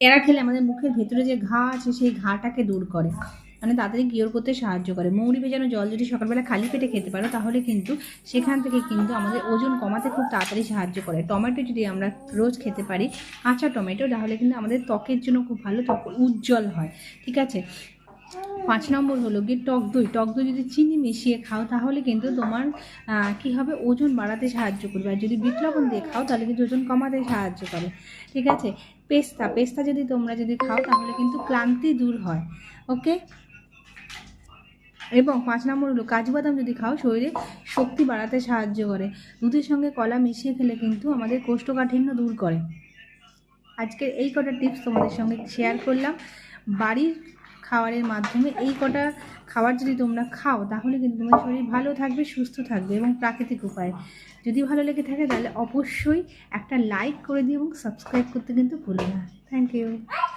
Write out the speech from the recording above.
এরা খেলে আমাদের মুখের ভেতরে যে ঘা আছে সেই ঘাটাকে দূর করে, মানে তাড়াতাড়ি কিওর করতে সাহায্য করে। মৌরি ভেজানো জল যদি সকালবেলা খালি পেটে খেতে পারো তাহলে কিন্তু সেখান থেকে কিন্তু আমাদের ওজন কমাতে খুব তাড়াতাড়ি সাহায্য করে। টমেটো যদি আমরা রোজ খেতে পারি, কাঁচা টমেটো, তাহলে কিন্তু আমাদের ত্বকের জন্য খুব ভালো, ত্বক উজ্জ্বল হয়। ঠিক আছে। 5 নম্বর হলো গিয়ে টক দই। টক দই যদি চিনি মিশিয়ে খাও তাহলে কিন্তু তোমার কি হবে, ওজন বাড়াতে সাহায্য করবে। আর যদি বিট লবণ দিয়ে খাও তাহলে কিন্তু ওজন কমাতে সাহায্য করে। ঠিক আছে। পেস্তা, পেস্তা যদি তোমরা খাও তাহলে কিন্তু ক্লান্তি দূর হয়। ওকে। এবং 5 নম্বর হলো কাজু বাদাম যদি খাও শরীরে শক্তি বাড়াতে সাহায্য করে। দুধের সঙ্গে কলা মিশিয়ে খেলে কিন্তু আমাদের কোষ্ঠকাঠিন্য দূর করে। আজকের এই কটা টিপস তোমাদের সঙ্গে শেয়ার করলাম। বাড়ির খাবারের মাধ্যমে এই কটা খাবার যদি তোমরা খাও তাহলে কিন্তু তোমার শরীর ভালো থাকবে, সুস্থ থাকবে এবং প্রাকৃতিক উপায়ে। যদি ভালো লেগে থাকে তাহলে অবশ্যই একটা লাইক করে দিও এবং সাবস্ক্রাইব করতে কিন্তু ভুলো না। Thank you.